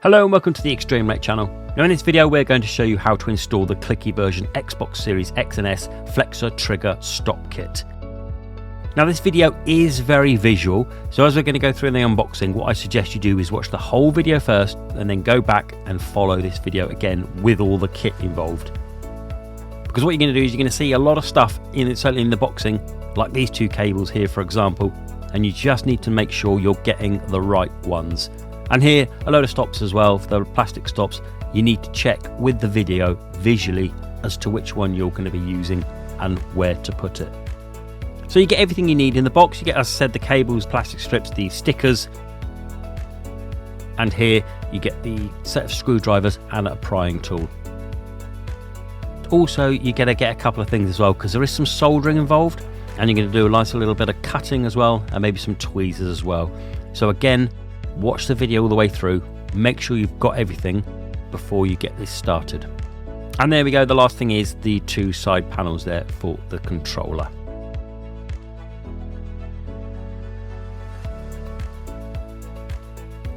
Hello and welcome to the eXtremeRate channel. Now in this video we're going to show you how to install the CLICKY version Xbox Series X and S Flexor trigger stop kit. Now this video is very visual, so as we're going to go through the unboxing, what I suggest you do is watch the whole video first and then go back and follow this video again with all the kit involved. Because what you're going to do is you're going to see a lot of stuff certainly in the boxing, like these two cables here for example, and you just need to make sure you're getting the right ones. And here, a load of stops as well, the plastic stops. You need to check with the video visually as to which one you're going to be using and where to put it. So you get everything you need in the box. You get, as I said, the cables, plastic strips, the stickers. And here you get the set of screwdrivers and a prying tool. Also, you're going to get a couple of things as well, because there is some soldering involved. And you're going to do a nice little bit of cutting as well, and maybe some tweezers as well. So again, watch the video all the way through, make sure you've got everything before you get this started. And there we go, the last thing is the two side panels there for the controller.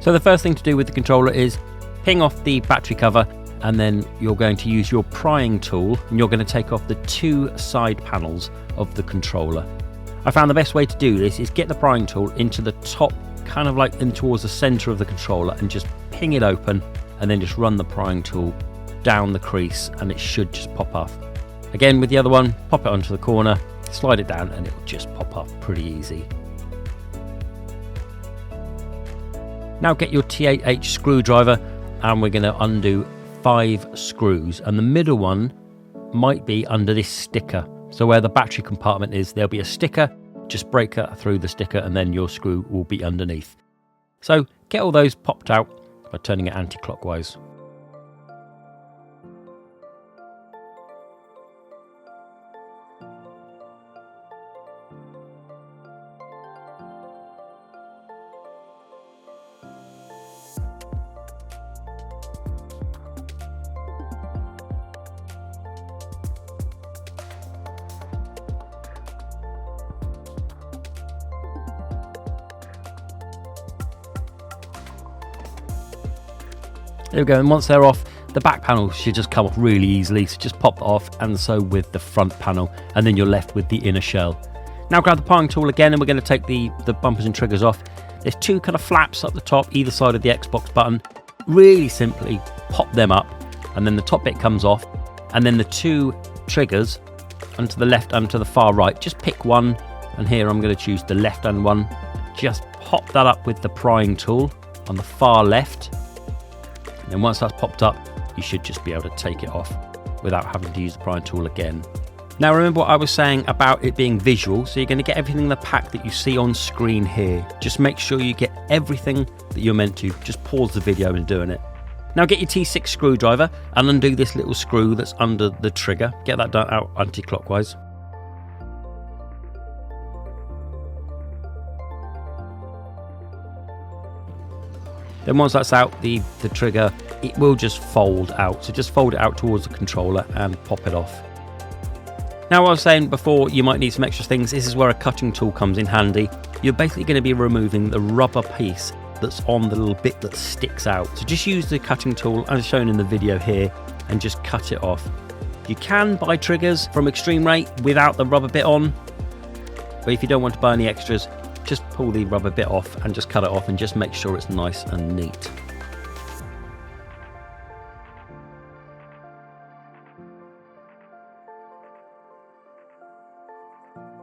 So the first thing to do with the controller is ping off the battery cover, and then you're going to use your prying tool and you're going to take off the two side panels of the controller. I found the best way to do this is get the prying tool into the top, kind of like in towards the center of the controller, and just ping it open and then just run the prying tool down the crease and it should just pop off. Again with the other one, pop it onto the corner, slide it down and it will just pop off pretty easy. Now get your T8H screwdriver and we're going to undo 5 screws, and the middle one might be under this sticker. So where the battery compartment is, there'll be a sticker. Just break that through the sticker and then your screw will be underneath. So get all those popped out by turning it anti-clockwise. There we go, and once they're off, the back panel should just come off really easily, so just pop that off, and so with the front panel, and then you're left with the inner shell. Now grab the prying tool again, and we're going to take the bumpers and triggers off. There's two kind of flaps up the top, either side of the Xbox button. Really simply pop them up, and then the top bit comes off, and then the two triggers, and to the left and to the far right, just pick one, and here I'm going to choose the left-hand one. Just pop that up with the prying tool on the far left. And once that's popped up, you should just be able to take it off without having to use the prying tool again. Now remember what I was saying about it being visual, so you're going to get everything in the pack that you see on screen here. Just make sure you get everything that you're meant to. Just pause the video and doing it. Now get your T6 screwdriver and undo this little screw that's under the trigger. Get that done out anti-clockwise. Then once that's out, the trigger, it will just fold out. So just fold it out towards the controller and pop it off. Now what I was saying before, you might need some extra things. This is where a cutting tool comes in handy. You're basically going to be removing the rubber piece that's on the little bit that sticks out. So just use the cutting tool as shown in the video here and just cut it off. You can buy triggers from eXtremeRate without the rubber bit on, but if you don't want to buy any extras, just pull the rubber bit off and just cut it off and just make sure it's nice and neat.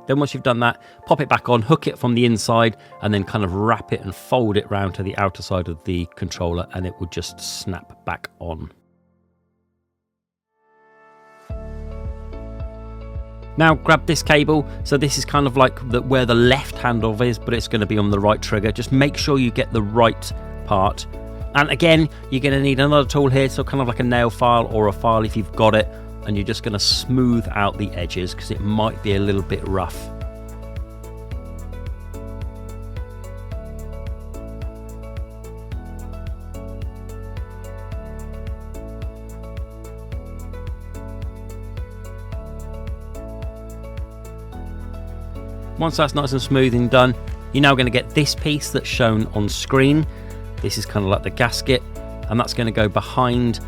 Then once you've done that, pop it back on, hook it from the inside, and then kind of wrap it and fold it round to the outer side of the controller, and it will just snap back on. Now grab this cable, so this is kind of like where the left hand of is, but it's going to be on the right trigger. Just make sure you get the right part. And again, you're going to need another tool here, so kind of like a nail file or a file if you've got it, and you're just going to smooth out the edges because it might be a little bit rough. Once that's nice and smooth and done, you're now going to get this piece that's shown on screen. This is kind of like the gasket, and that's going to go behind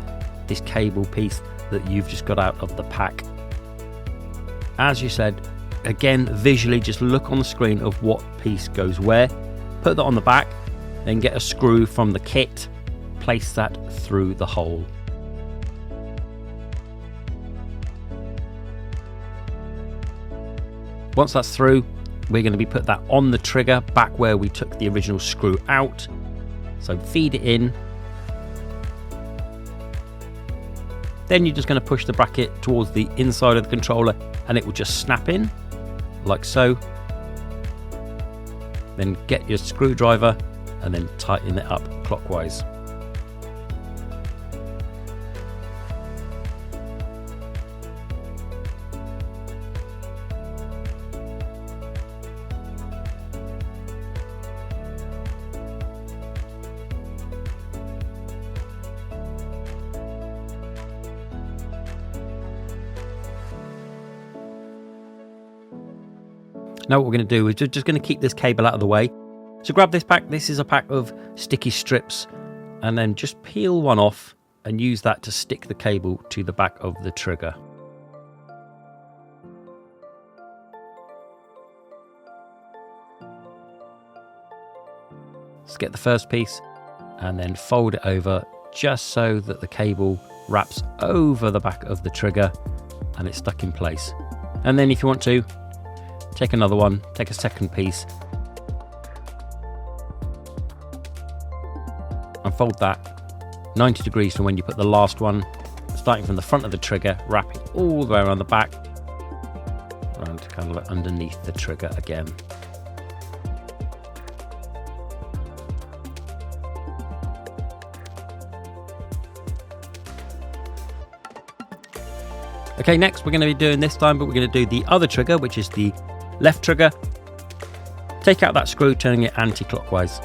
this cable piece that you've just got out of the pack. As you said, again, visually just look on the screen of what piece goes where, put that on the back, then get a screw from the kit, place that through the hole. Once that's through, we're going to be put that on the trigger back where we took the original screw out. So feed it in. Then you're just going to push the bracket towards the inside of the controller and it will just snap in like so. Then get your screwdriver and then tighten it up clockwise. Now what we're going to do is just going to keep this cable out of the way. So grab this pack. This is a pack of sticky strips, and then just peel one off and use that to stick the cable to the back of the trigger. Let's get the first piece and then fold it over just so that the cable wraps over the back of the trigger and it's stuck in place. And then if you want to, take another one, take a second piece and fold that 90 degrees from when you put the last one, starting from the front of the trigger, wrapping all the way around the back, around to kind of like underneath the trigger again. Okay, next we're going to be doing this time, but we're going to do the other trigger, which is the left trigger. Take out that screw, turning it anti-clockwise.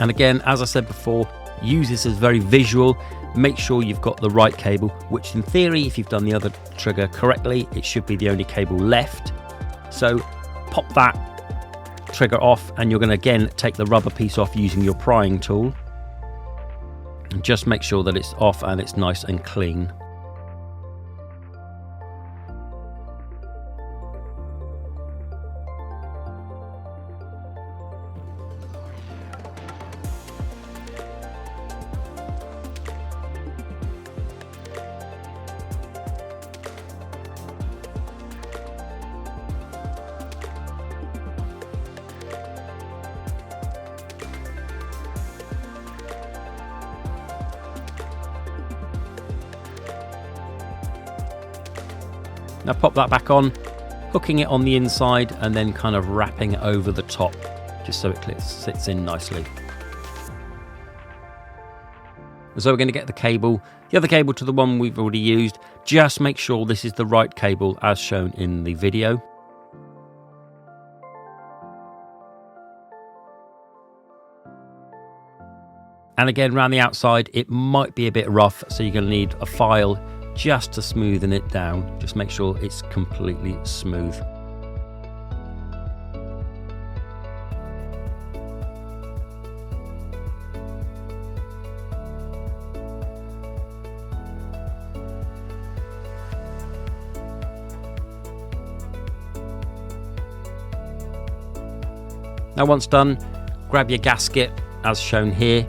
And again, as I said before, use this as very visual. Make sure you've got the right cable, which in theory, if you've done the other trigger correctly, it should be the only cable left. So pop that trigger off, and you're going to again take the rubber piece off using your prying tool. And just make sure that it's off and it's nice and clean. Now pop that back on, hooking it on the inside and then kind of wrapping it over the top, just so it sits in nicely. So we're going to get the other cable to the one we've already used. Just make sure this is the right cable as shown in the video. And again, around the outside, it might be a bit rough, so you're going to need a file just to smoothen it down. Just make sure it's completely smooth. Now once done, grab your gasket as shown here.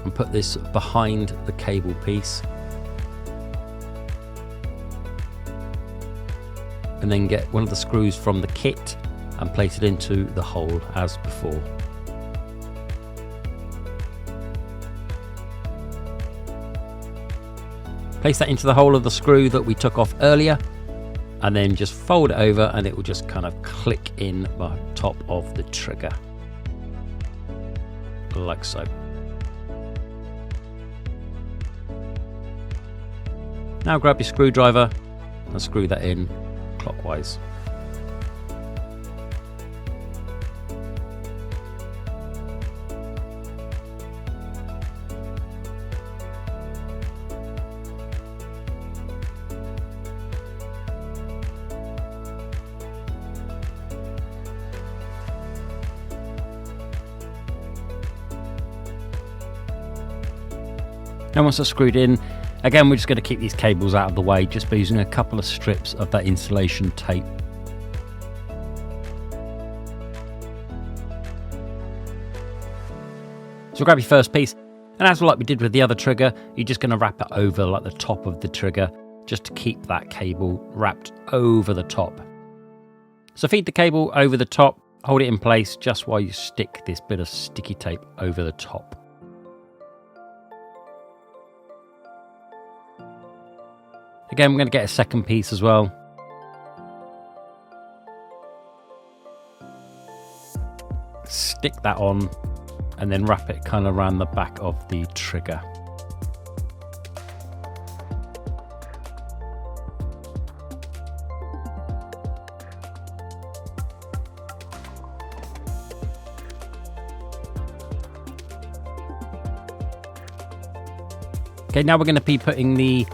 And put this behind the cable piece. And then get one of the screws from the kit and place it into the hole as before. Place that into the hole of the screw that we took off earlier, and then just fold it over and it will just kind of click in the top of the trigger, like so. Now grab your screwdriver and screw that in clockwise. Now once that's screwed in, again we're just going to keep these cables out of the way just by using a couple of strips of that insulation tape. So grab your first piece, and as like we did with the other trigger, you're just going to wrap it over like the top of the trigger, just to keep that cable wrapped over the top. So feed the cable over the top, hold it in place just while you stick this bit of sticky tape over the top. Again, we're going to get a second piece as well. Stick that on, and then wrap it kind of around the back of the trigger. Okay, now we're going to be putting the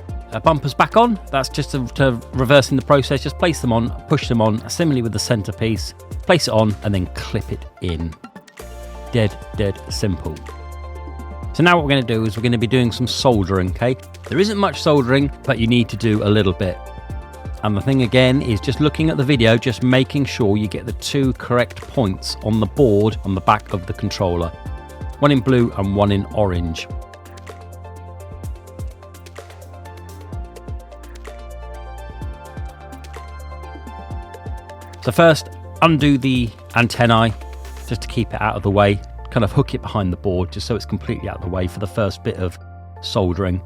bumpers back on. That's just to reversing the process. Just place them on, push them on, similarly with the centerpiece. Place it on and then clip it in. Dead simple. So now what we're going to do is we're going to be doing some soldering, okay? There isn't much soldering, but you need to do a little bit. And the thing again is just looking at the video, just making sure you get the two correct points on the board on the back of the controller. One in blue and one in orange. So first, undo the antennae just to keep it out of the way. Kind of hook it behind the board just so it's completely out of the way for the first bit of soldering.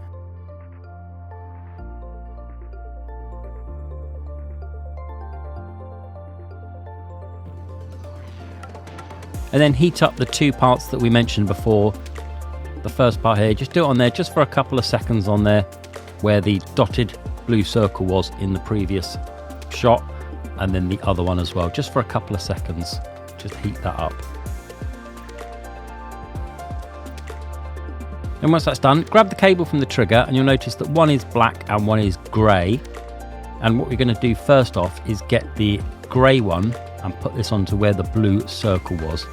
And then heat up the two parts that we mentioned before. The first part here, just do it on there just for a couple of seconds on there where the dotted blue circle was in the previous shot. And then the other one as well, just for a couple of seconds. Just heat that up. And once that's done, grab the cable from the trigger and you'll notice that one is black and one is grey. And what we're going to do first off is get the grey one and put this onto where the blue circle was.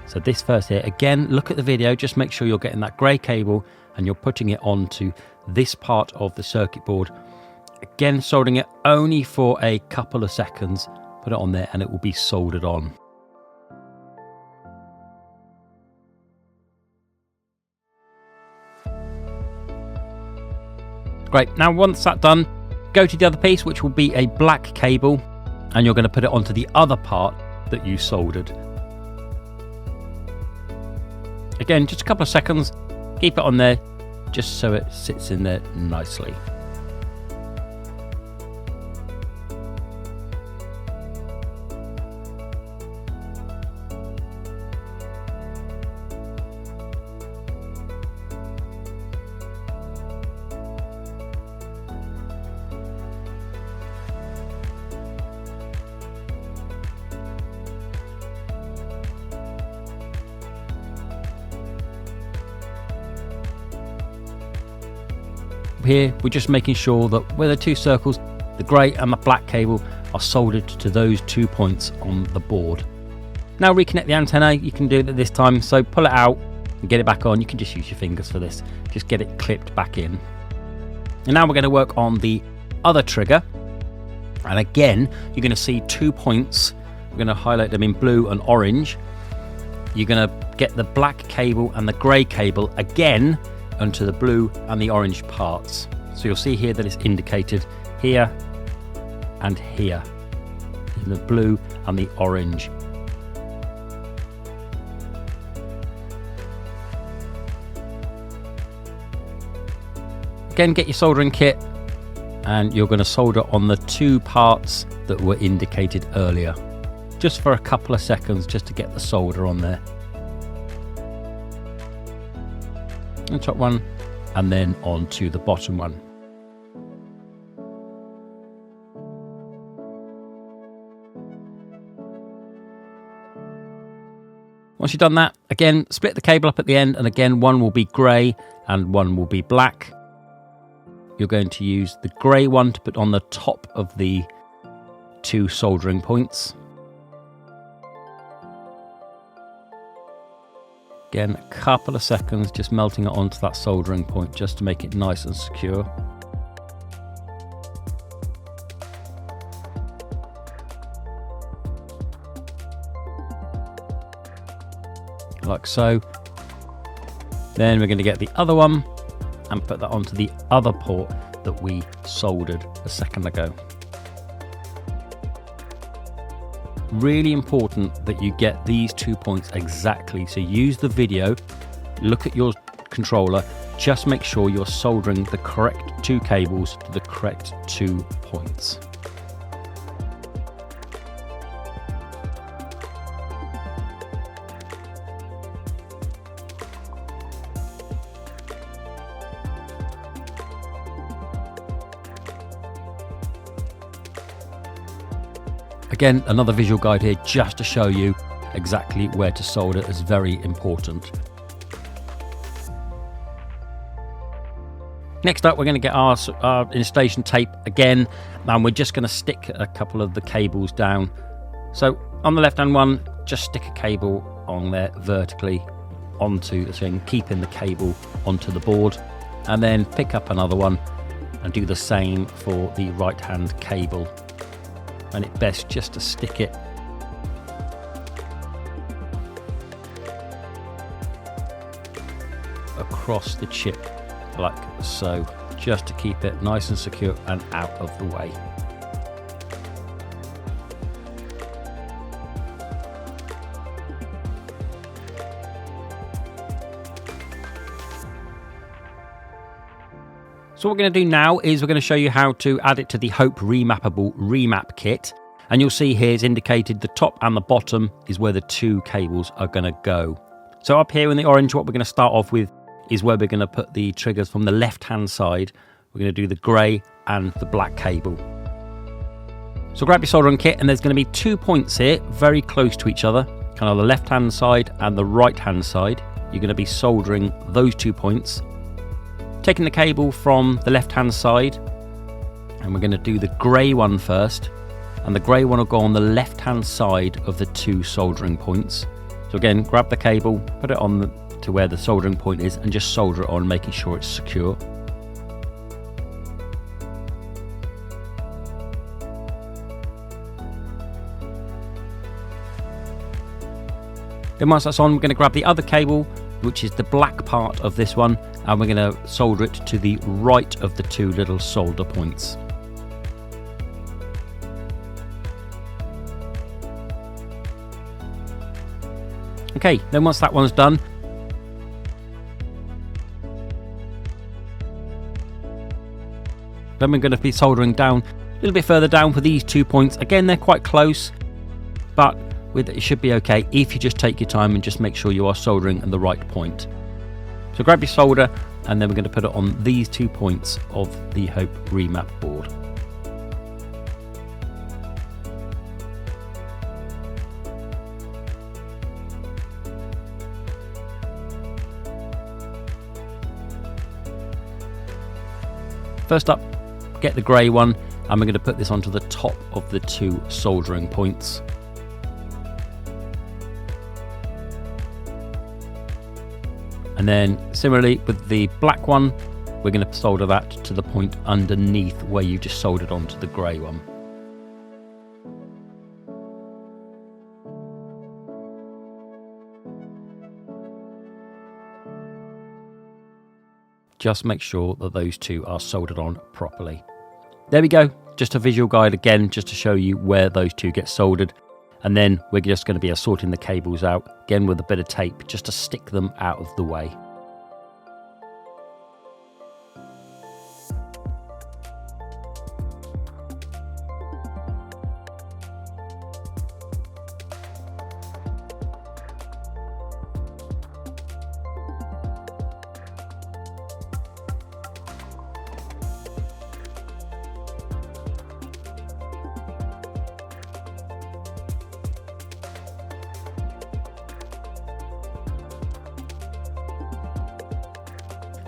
So this first here, again, look at the video, just make sure you're getting that grey cable and you're putting it onto this part of the circuit board. Again, soldering it only for a couple of seconds. Put it on there and it will be soldered on. Great, now once that's done, go to the other piece, which will be a black cable, and you're going to put it onto the other part that you soldered. Again, just a couple of seconds, keep it on there, just so it sits in there nicely. Here we're just making sure that where the two circles, the grey and the black cable, are soldered to those 2 points on the board. Now reconnect the antenna. You can do it this time, so pull it out and get it back on. You can just use your fingers for this, just get it clipped back in. And now we're going to work on the other trigger, and again you're going to see 2 points. We're going to highlight them in blue and orange. You're going to get the black cable and the grey cable again onto the blue and the orange parts. So you'll see here that it's indicated here and here in the blue and the orange. Again, get your soldering kit and you're going to solder on the two parts that were indicated earlier, just for a couple of seconds, just to get the solder on there. The top one and then on to the bottom one. Once you've done that, again split the cable up at the end, and again one will be grey and one will be black. You're going to use the grey one to put on the top of the two soldering points. Again, a couple of seconds, just melting it onto that soldering point just to make it nice and secure. Like so. Then we're going to get the other one and put that onto the other port that we soldered a second ago. Really important that you get these 2 points exactly. So use the video, look at your controller, just make sure you're soldering the correct 2 cables to the correct 2 points. Again, another visual guide here just to show you exactly where to solder is very important. Next up, we're going to get our installation tape again, and we're just going to stick a couple of the cables down. So on the left hand one, just stick a cable on there vertically onto the thing, keeping the cable onto the board, and then pick up another one and do the same for the right hand cable. And it's best just to stick it across the chip like so, just to keep it nice and secure and out of the way. So what we're going to do now is we're going to show you how to add it to the Hope Remappable Remap kit. And you'll see here it's indicated the top and the bottom is where the 2 cables are going to go. So up here in the orange, what we're going to start off with is where we're going to put the triggers from the left-hand side. We're going to do the grey and the black cable. So grab your soldering kit, and there's going to be 2 points here, very close to each other, kind of the left-hand side and the right-hand side. You're going to be soldering those 2 points. Taking the cable from the left hand side, and we're going to do the grey one first, and the grey one will go on the left hand side of the 2 soldering points. So again, grab the cable, put it on to where the soldering point is, and just solder it on, making sure it's secure. Then once that's on, we're going to grab the other cable, which is the black part of this one, and we're going to solder it to the right of the 2 little solder points. Okay, then once that one's done, then we're going to be soldering down a little bit further down for these 2 points. Again, they're quite close, but it should be okay if you just take your time and just make sure you are soldering at the right point. So grab your solder, and then we're going to put it on these 2 points of the Hope Remap board. First up, get the grey one, and we're going to put this onto the top of the 2 soldering points. And then similarly with the black one, we're going to solder that to the point underneath where you just soldered onto the grey one. Just make sure that those 2 are soldered on properly. There we go, just a visual guide again, just to show you where those 2 get soldered. And then we're just going to be sorting the cables out, again with a bit of tape, just to stick them out of the way.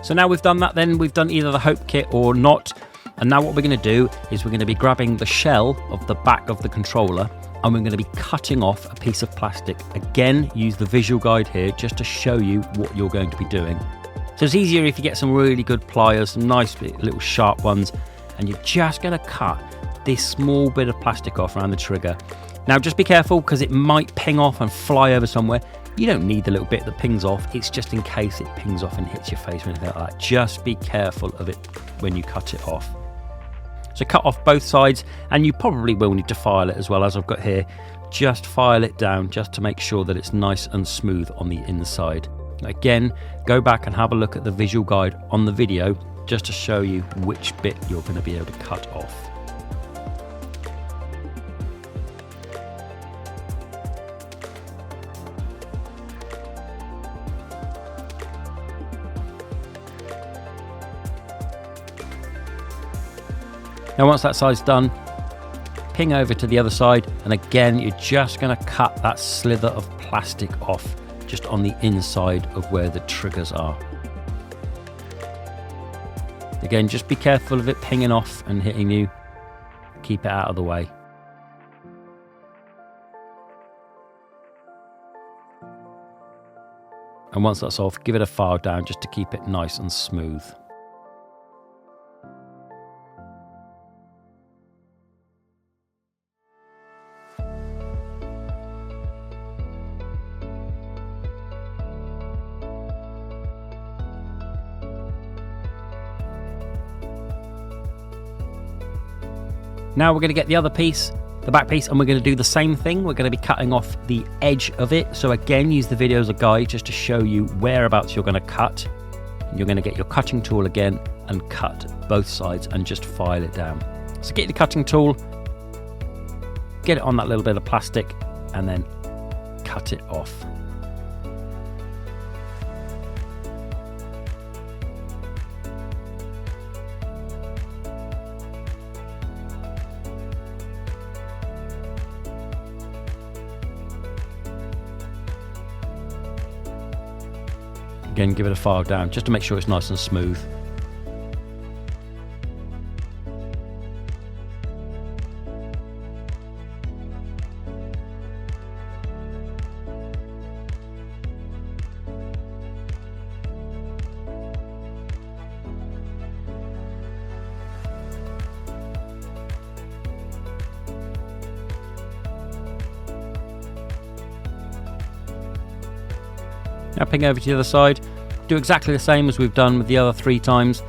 So now we've done that, then we've done either the Hope kit or not. And now what we're going to do is we're going to be grabbing the shell of the back of the controller, and we're going to be cutting off a piece of plastic. Again, use the visual guide here just to show you what you're going to be doing. So it's easier if you get some really good pliers, some nice little sharp ones, and you're just going to cut this small bit of plastic off around the trigger. Now just be careful because it might ping off and fly over somewhere. You don't need the little bit that pings off, it's just in case it pings off and hits your face or anything like that. Just be careful of it when you cut it off. So cut off both sides, and you probably will need to file it as well, as I've got here. Just file it down just to make sure that it's nice and smooth on the inside. Again, go back and have a look at the visual guide on the video just to show you which bit you're going to be able to cut off. Now once that side's done, ping over to the other side, and again you're just going to cut that slither of plastic off just on the inside of where the triggers are. Again, just be careful of it pinging off and hitting you. Keep it out of the way. And once that's off, give it a file down just to keep it nice and smooth. Now we're going to get the other piece, the back piece, and we're going to do the same thing. We're going to be cutting off the edge of it. So again, use the video as a guide just to show you whereabouts you're going to cut. You're going to get your cutting tool again and cut both sides and just file it down. So get your cutting tool, get it on that little bit of plastic, and then cut it off. Again, give it a file down just to make sure it's nice and smooth. Now ping over to the other side, do exactly the same as we've done with the other 3 times.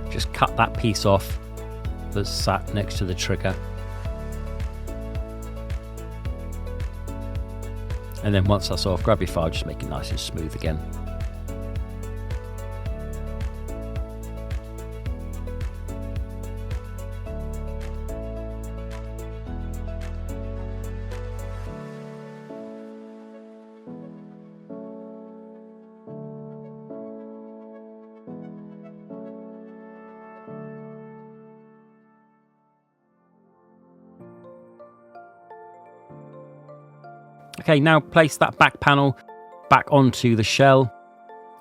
Just cut that piece off that's sat next to the trigger. And then once that's off, grab your file, just make it nice and smooth again. Okay, now place that back panel back onto the shell.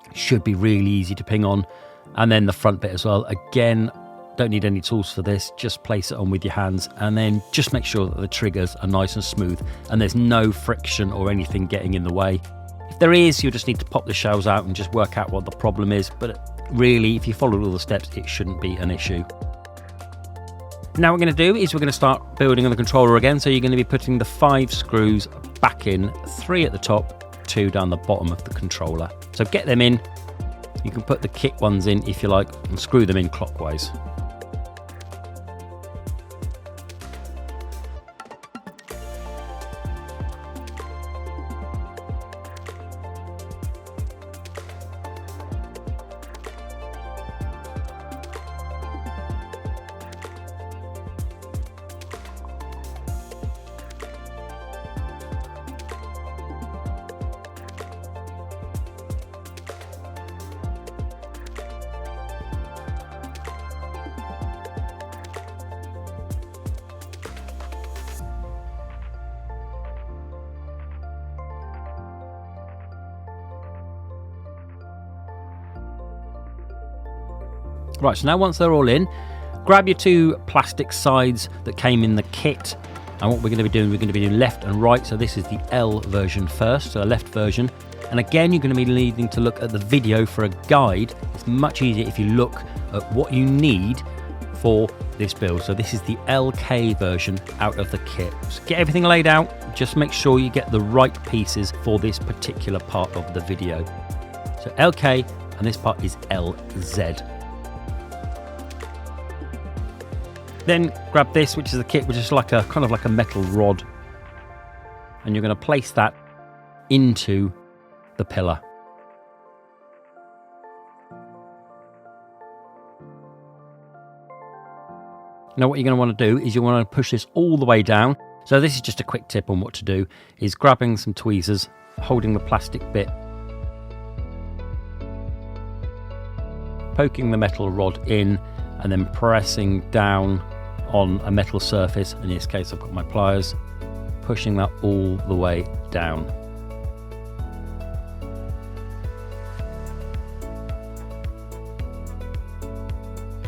It should be really easy to ping on. And then the front bit as well. Again, don't need any tools for this. Just place it on with your hands and then just make sure that the triggers are nice and smooth and there's no friction or anything getting in the way. If there is, you'll just need to pop the shells out and just work out what the problem is. But really, if you follow all the steps, it shouldn't be an issue. Now what we're going to do is we're going to start building on the controller again. So you're going to be putting the 5 screws back in, 3 at the top, 2 down the bottom of the controller. So get them in. You can put the kick ones in if you like and screw them in clockwise. Right, so now once they're all in, grab your 2 plastic sides that came in the kit And what we're going to be doing, we're going to be doing left and right. So this is the L version first, so the left version. And again, you're going to be needing to look at the video for a guide. It's much easier if you look at what you need for this build. So this is the LK version out of the kit. So get everything laid out, just make sure you get the right pieces for this particular part of the video. So LK, and this part is LZ. Then grab this, which is the kit, which is like a kind of like a metal rod, and you're going to place that into the pillar. Now what you're going to want to do is you want to push this all the way down. So this is just a quick tip on what to do, is grabbing some tweezers, holding the plastic bit, poking the metal rod in, and then pressing down on a metal surface. In this case, I've got my pliers, pushing that all the way down.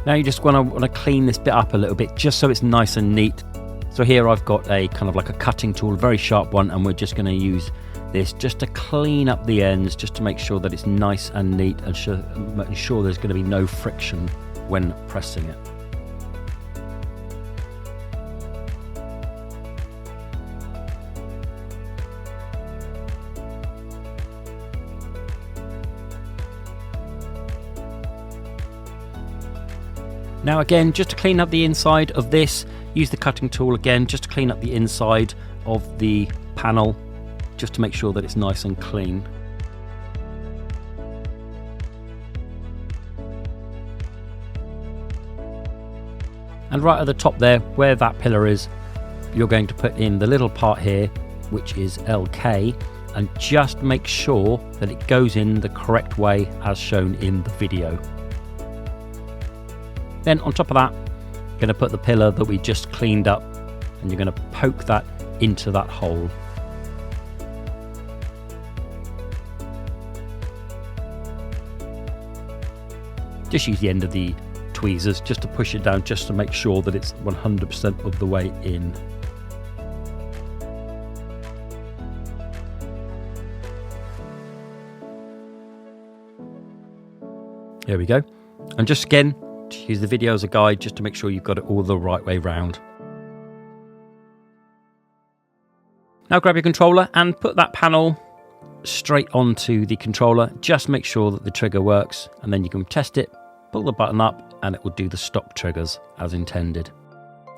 Now you just want to clean this bit up a little bit, just so it's nice and neat. So here I've got a kind of like a cutting tool, a very sharp one, and we're just going to use this just to clean up the ends, just to make sure that it's nice and neat, and making sure there's going to be no friction when pressing it. Now again, just to clean up the inside of this, use the cutting tool again, just to clean up the inside of the panel, just to make sure that it's nice and clean. And right at the top there, where that pillar is, you're going to put in the little part here, which is LK, and just make sure that it goes in the correct way as shown in the video. Then on top of that, you're going to put the pillar that we just cleaned up, and you're going to poke that into that hole. Just use the end of the tweezers just to push it down, just to make sure that it's 100% of the way in. There we go. And just again, use the video as a guide, just to make sure you've got it all the right way round. Now grab your controller and put that panel straight onto the controller. Just make sure that the trigger works, and then you can test it, pull the button up, and it will do the stop triggers as intended.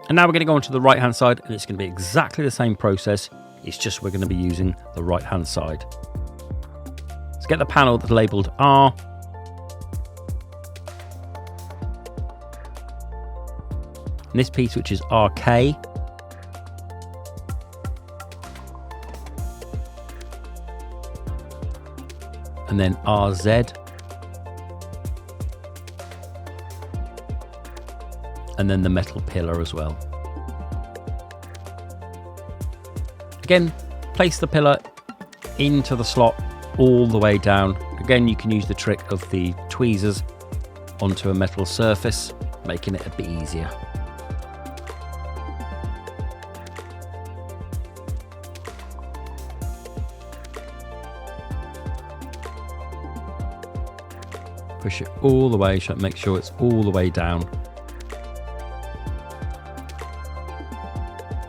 And now we're going to go onto the right hand side, and it's going to be exactly the same process. It's just we're going to be using the right hand side. Let's get the panel that's labelled R. And this piece, which is RK, and then RZ, and then the metal pillar as well. Again, place the pillar into the slot all the way down. Again, you can use the trick of the tweezers onto a metal surface, making it a bit easier. Push it all the way, so make sure it's all the way down.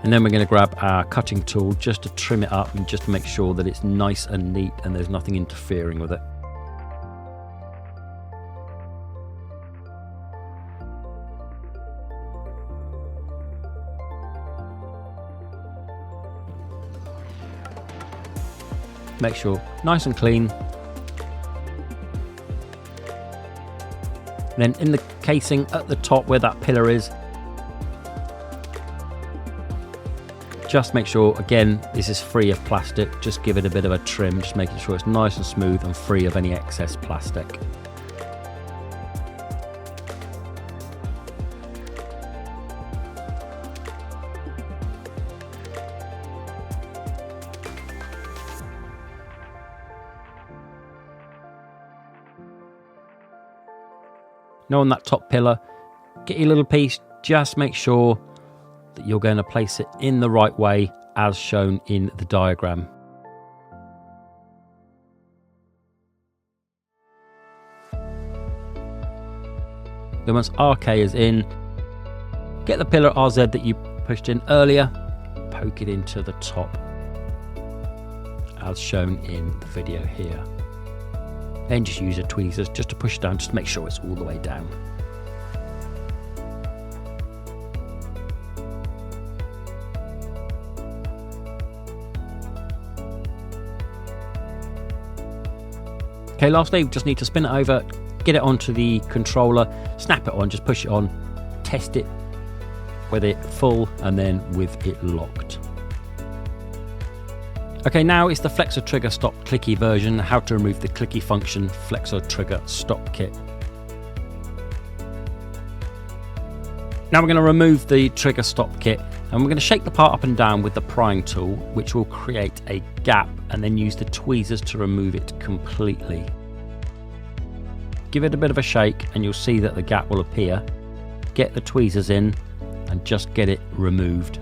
And then we're going to grab our cutting tool just to trim it up, and just to make sure that it's nice and neat and there's nothing interfering with it. Make sure nice and clean. And then in the casing at the top where that pillar is, just make sure, again, this is free of plastic. Just give it a bit of a trim, just making sure it's nice and smooth and free of any excess plastic. Now on that top pillar, get your little piece, just make sure that you're going to place it in the right way as shown in the diagram. Then once RK is in, get the pillar RZ that you pushed in earlier, poke it into the top as shown in the video here. Then just use your tweezers just to push down, just to make sure it's all the way down. Okay, lastly, we just need to spin it over, get it onto the controller, snap it on, just push it on, test it with it full and then with it locked. Okay, now it's the Flexor trigger stop clicky version, how to remove the clicky function Flexor trigger stop kit. Now we're going to remove the trigger stop kit and we're going to shake the part up and down with the prying tool, which will create a gap, and then use the tweezers to remove it completely. Give it a bit of a shake and you'll see that the gap will appear. Get the tweezers in and just get it removed.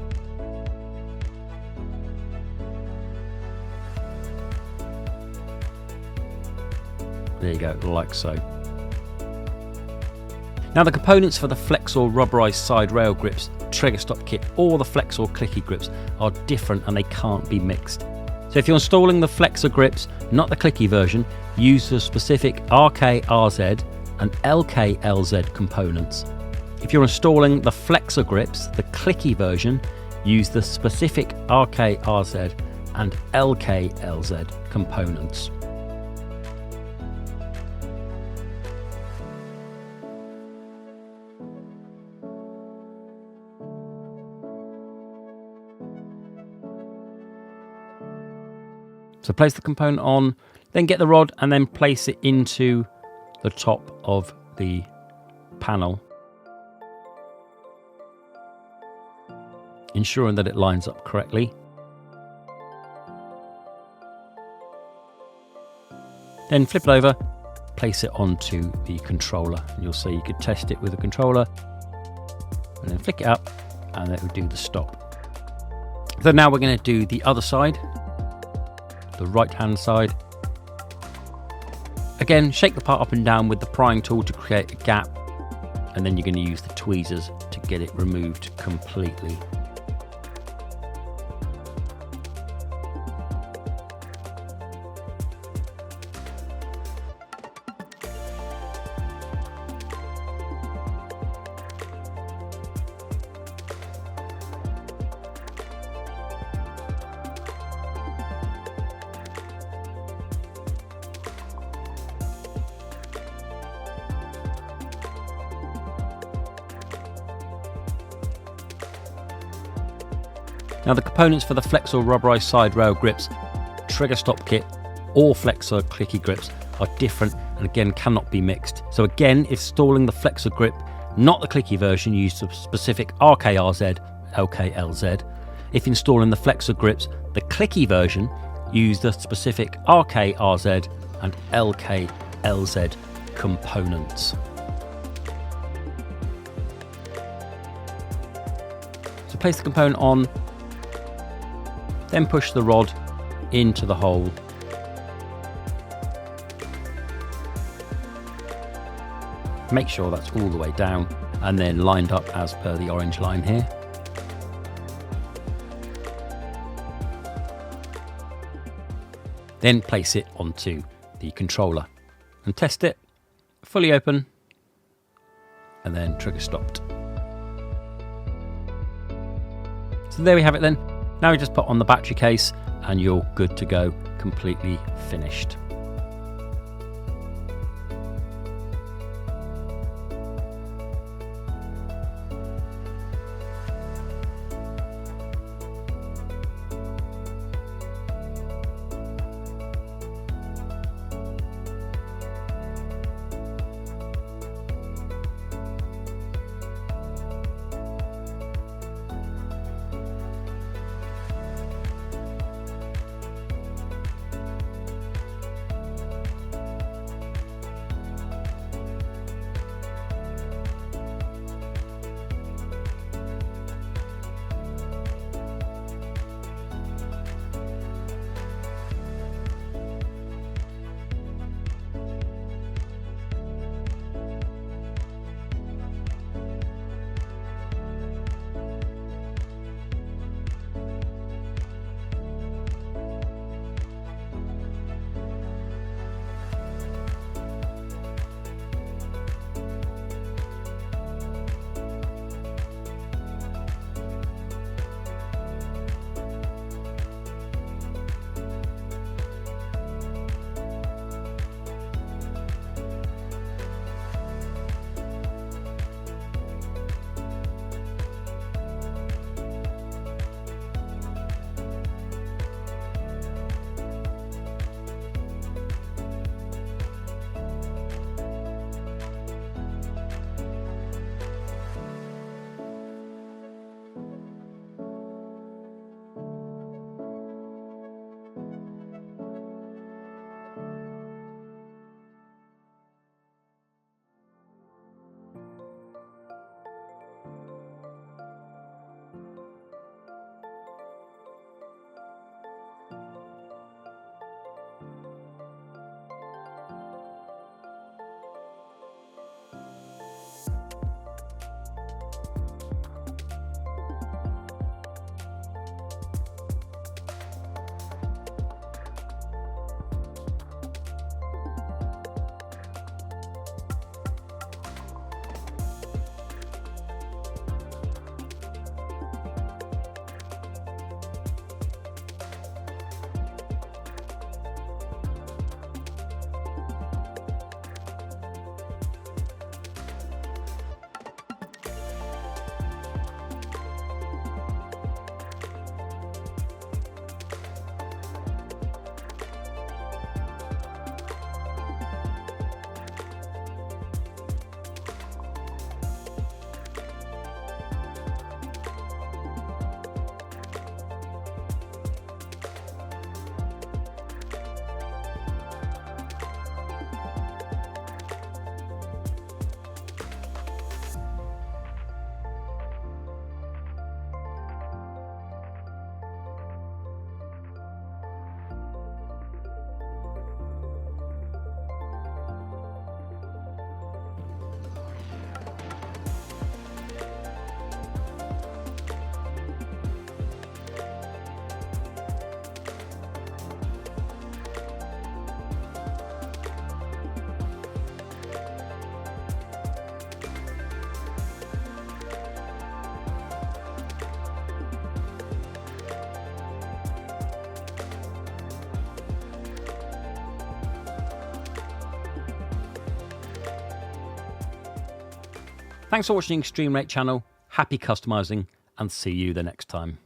There you go, like so. Now the components for the Flexor rubberized side rail grips, trigger stop kit or the Flexor clicky grips are different and they can't be mixed. So if you're installing the Flexor grips, not the clicky version, use the specific RK-RZ and LK-LZ components. If you're installing the Flexor grips, the clicky version, use the specific RK-RZ and LK-LZ components. So place the component on, then get the rod and then place it into the top of the panel, ensuring that it lines up correctly. Then flip it over, place it onto the controller, and you'll see you could test it with the controller and then flick it up and it will do the stop. So now we're going to do the other side, the right hand side. Again, shake the part up and down with the prying tool to create a gap, and then you're going to use the tweezers to get it removed completely. Now the components for the Flexor rubberized side rail grips, trigger stop kit or Flexor clicky grips are different and again cannot be mixed. So again, if installing the Flexor grip, not the clicky version, use the specific RK-RZ, LK-LZ. If installing the Flexor grips, the clicky version, use the specific RK-RZ and LK-LZ components. So place the component on, then push the rod into the hole. Make sure that's all the way down and then lined up as per the orange line here. Then place it onto the controller and test it, fully open, and then trigger stopped. So there we have it then. Now you just put on the battery case and you're good to go, completely finished. Thanks for watching the eXtremeRate channel. Happy customizing and see you the next time.